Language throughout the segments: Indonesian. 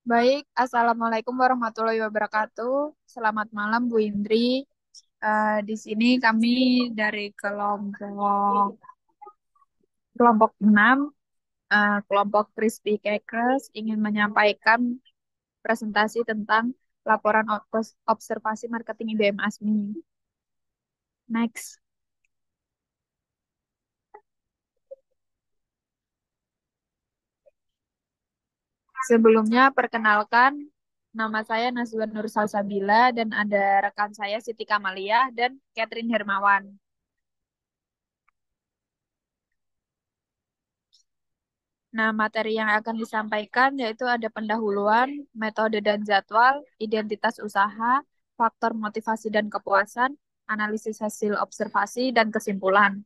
Baik, Assalamualaikum warahmatullahi wabarakatuh. Selamat malam, Bu Indri. Di sini kami dari kelompok kelompok 6, kelompok Crispy Crackers ingin menyampaikan presentasi tentang laporan observasi marketing IBM ASMI. Next. Sebelumnya, perkenalkan, nama saya Nazwan Nur Salsabila dan ada rekan saya Siti Kamalia dan Catherine Hermawan. Nah, materi yang akan disampaikan yaitu ada pendahuluan, metode dan jadwal, identitas usaha, faktor motivasi dan kepuasan, analisis hasil observasi, dan kesimpulan.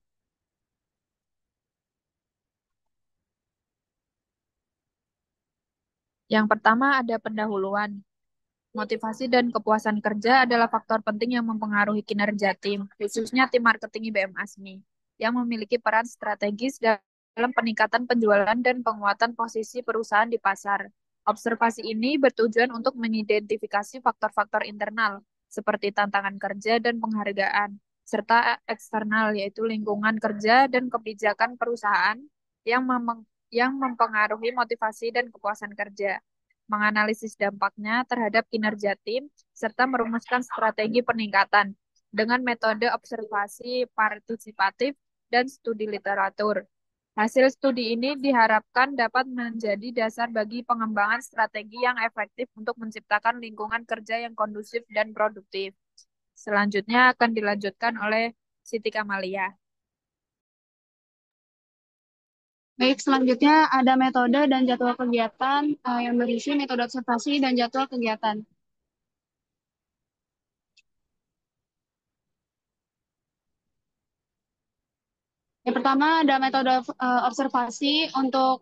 Yang pertama ada pendahuluan. Motivasi dan kepuasan kerja adalah faktor penting yang mempengaruhi kinerja tim, khususnya tim marketing IBM ASMI, yang memiliki peran strategis dalam peningkatan penjualan dan penguatan posisi perusahaan di pasar. Observasi ini bertujuan untuk mengidentifikasi faktor-faktor internal, seperti tantangan kerja dan penghargaan, serta eksternal, yaitu lingkungan kerja dan kebijakan perusahaan yang mempengaruhi motivasi dan kepuasan kerja, menganalisis dampaknya terhadap kinerja tim, serta merumuskan strategi peningkatan dengan metode observasi partisipatif dan studi literatur. Hasil studi ini diharapkan dapat menjadi dasar bagi pengembangan strategi yang efektif untuk menciptakan lingkungan kerja yang kondusif dan produktif. Selanjutnya akan dilanjutkan oleh Siti Kamalia. Baik, selanjutnya ada metode dan jadwal kegiatan yang berisi metode observasi dan jadwal kegiatan. Yang pertama ada metode observasi. Untuk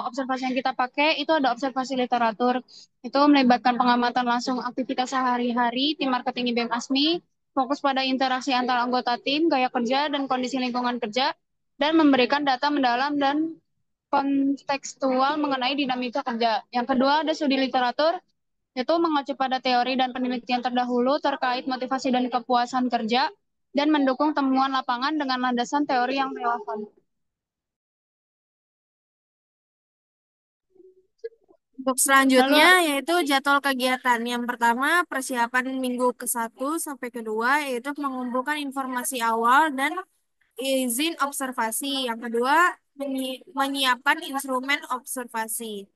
observasi yang kita pakai itu ada observasi literatur. Itu melibatkan pengamatan langsung aktivitas sehari-hari tim marketing IBM ASMI, fokus pada interaksi antar anggota tim, gaya kerja, dan kondisi lingkungan kerja, dan memberikan data mendalam dan kontekstual mengenai dinamika kerja. Yang kedua ada studi literatur, yaitu mengacu pada teori dan penelitian terdahulu terkait motivasi dan kepuasan kerja, dan mendukung temuan lapangan dengan landasan teori yang relevan. Untuk Lalu selanjutnya yaitu jadwal kegiatan. Yang pertama, persiapan minggu ke-1 sampai kedua yaitu mengumpulkan informasi awal dan izin observasi. Yang kedua, menyiapkan instrumen observasi.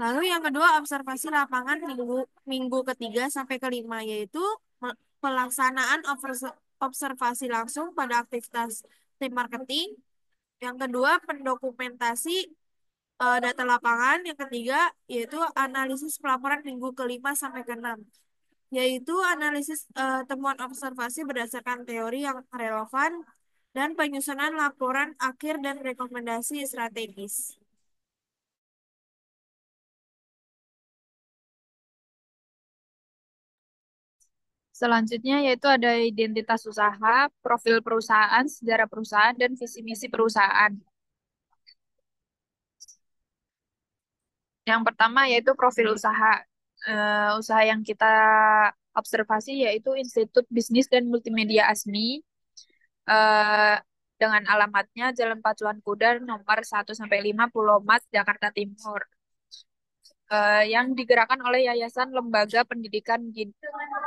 Lalu yang kedua, observasi lapangan minggu ketiga sampai kelima yaitu pelaksanaan observasi langsung pada aktivitas tim marketing. Yang kedua, pendokumentasi data lapangan. Yang ketiga, yaitu analisis pelaporan minggu kelima sampai keenam, yaitu analisis temuan observasi berdasarkan teori yang relevan dan penyusunan laporan akhir dan rekomendasi strategis. Selanjutnya yaitu ada identitas usaha, profil perusahaan, sejarah perusahaan, dan visi misi perusahaan. Yang pertama yaitu profil usaha. Usaha yang kita observasi yaitu Institut Bisnis dan Multimedia ASMI, eh, dengan alamatnya Jalan Pacuan Kuda nomor 1-5 Pulau Mas, Jakarta Timur, yang digerakkan oleh Yayasan Lembaga Pendidikan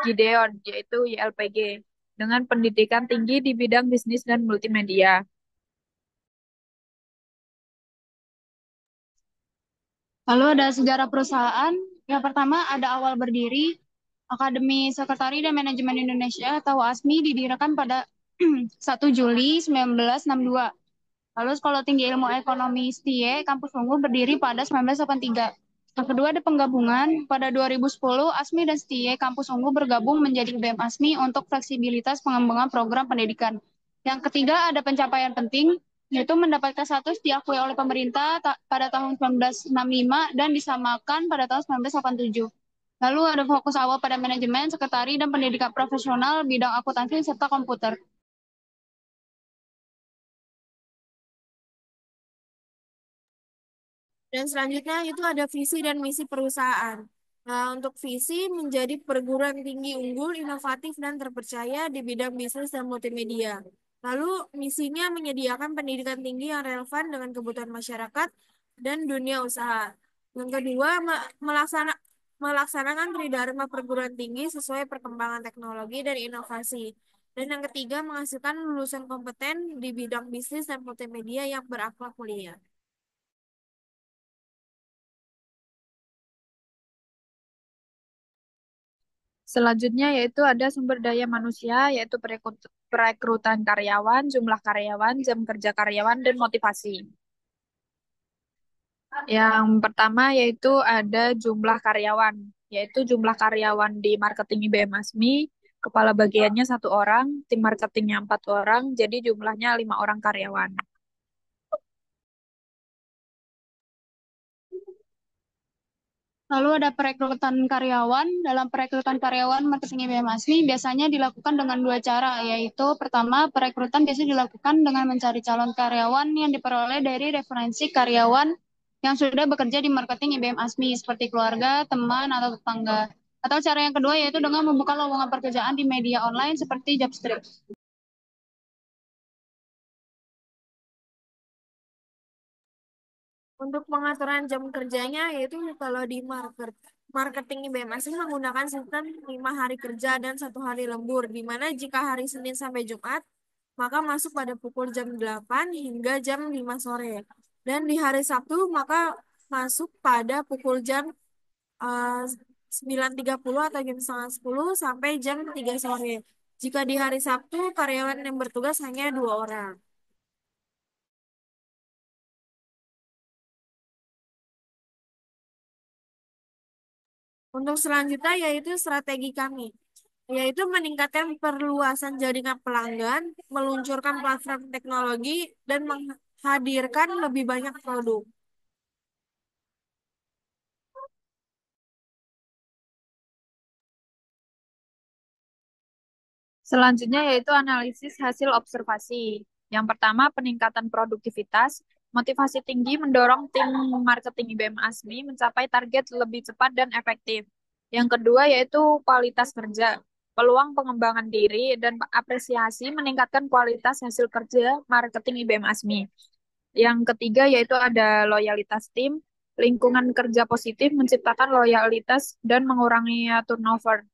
Gideon, yaitu YLPG, dengan pendidikan tinggi di bidang bisnis dan multimedia. Lalu ada sejarah perusahaan. Yang pertama ada awal berdiri. Akademi Sekretari dan Manajemen Indonesia atau ASMI didirikan pada 1 Juli 1962. Lalu Sekolah Tinggi Ilmu Ekonomi STIE Kampus Ungu berdiri pada 1983. Yang kedua ada penggabungan. Pada 2010, ASMI dan STIE Kampus Ungu bergabung menjadi BEM ASMI untuk fleksibilitas pengembangan program pendidikan. Yang ketiga ada pencapaian penting, yaitu mendapatkan status diakui oleh pemerintah pada tahun 1965 dan disamakan pada tahun 1987. Lalu ada fokus awal pada manajemen, sekretari, dan pendidikan profesional, bidang akuntansi, serta komputer. Dan selanjutnya itu ada visi dan misi perusahaan. Nah, untuk visi menjadi perguruan tinggi unggul, inovatif, dan terpercaya di bidang bisnis dan multimedia. Lalu misinya menyediakan pendidikan tinggi yang relevan dengan kebutuhan masyarakat dan dunia usaha. Yang kedua, melaksanakan tridharma perguruan tinggi sesuai perkembangan teknologi dan inovasi. Dan yang ketiga, menghasilkan lulusan kompeten di bidang bisnis dan multimedia yang berakhlak mulia. Selanjutnya yaitu ada sumber daya manusia, yaitu perekrutan karyawan, jumlah karyawan, jam kerja karyawan, dan motivasi. Yang pertama yaitu ada jumlah karyawan, yaitu jumlah karyawan di marketing IBM ASMI, kepala bagiannya 1 orang, tim marketingnya 4 orang, jadi jumlahnya 5 orang karyawan. Lalu ada perekrutan karyawan. Dalam perekrutan karyawan marketing IBM ASMI biasanya dilakukan dengan dua cara, yaitu pertama, perekrutan biasanya dilakukan dengan mencari calon karyawan yang diperoleh dari referensi karyawan yang sudah bekerja di marketing IBM ASMI, seperti keluarga, teman, atau tetangga. Atau cara yang kedua yaitu dengan membuka lowongan pekerjaan di media online seperti Jobstreet. Untuk pengaturan jam kerjanya yaitu kalau di marketing IBM Asing menggunakan sistem 5 hari kerja dan 1 hari lembur, di mana jika hari Senin sampai Jumat, maka masuk pada pukul jam 8 hingga jam 5 sore. Dan di hari Sabtu, maka masuk pada pukul jam 9.30 atau jam setengah 10 sampai jam 3 sore. Jika di hari Sabtu, karyawan yang bertugas hanya 2 orang. Untuk selanjutnya yaitu strategi kami, yaitu meningkatkan perluasan jaringan pelanggan, meluncurkan platform teknologi, dan menghadirkan lebih banyak produk. Selanjutnya yaitu analisis hasil observasi. Yang pertama, peningkatan produktivitas. Motivasi tinggi mendorong tim marketing IBM ASMI mencapai target lebih cepat dan efektif. Yang kedua yaitu kualitas kerja. Peluang pengembangan diri dan apresiasi meningkatkan kualitas hasil kerja marketing IBM ASMI. Yang ketiga yaitu ada loyalitas tim. Lingkungan kerja positif menciptakan loyalitas dan mengurangi turnover.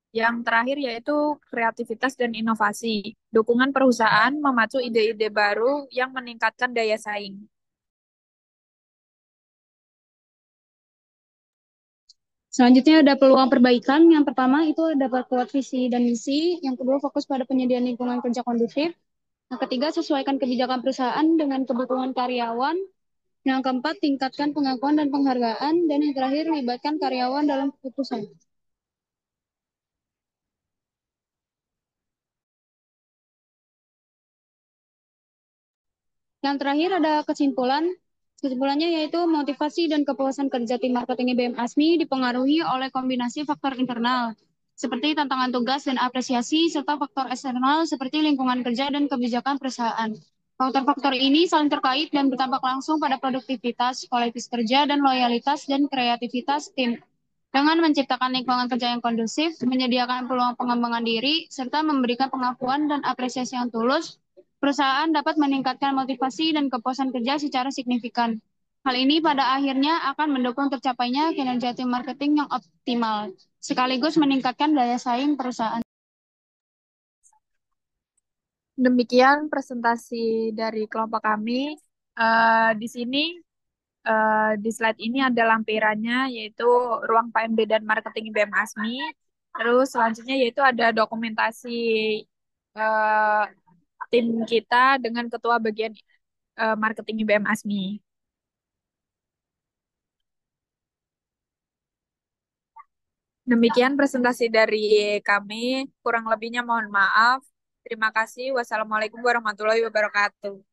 Yang terakhir yaitu kreativitas dan inovasi. Dukungan perusahaan memacu ide-ide baru yang meningkatkan daya saing. Selanjutnya ada peluang perbaikan. Yang pertama itu dapat kuat visi dan misi. Yang kedua fokus pada penyediaan lingkungan kerja kondusif. Yang ketiga sesuaikan kebijakan perusahaan dengan kebutuhan karyawan. Yang keempat tingkatkan pengakuan dan penghargaan. Dan yang terakhir libatkan karyawan dalam keputusan. Yang terakhir ada kesimpulan. Kesimpulannya yaitu motivasi dan kepuasan kerja tim marketing IBM ASMI dipengaruhi oleh kombinasi faktor internal seperti tantangan tugas dan apresiasi serta faktor eksternal seperti lingkungan kerja dan kebijakan perusahaan. Faktor-faktor ini saling terkait dan berdampak langsung pada produktivitas, kualitas kerja, dan loyalitas dan kreativitas tim. Dengan menciptakan lingkungan kerja yang kondusif, menyediakan peluang pengembangan diri, serta memberikan pengakuan dan apresiasi yang tulus, perusahaan dapat meningkatkan motivasi dan kepuasan kerja secara signifikan. Hal ini pada akhirnya akan mendukung tercapainya kinerja tim marketing yang optimal, sekaligus meningkatkan daya saing perusahaan. Demikian presentasi dari kelompok kami. Di sini di slide ini ada lampirannya yaitu ruang PMB dan marketing IBM ASMI. Terus selanjutnya yaitu ada dokumentasi eh, tim kita dengan ketua bagian marketing IBM ASMI. Demikian presentasi dari kami. Kurang lebihnya mohon maaf. Terima kasih. Wassalamualaikum warahmatullahi wabarakatuh.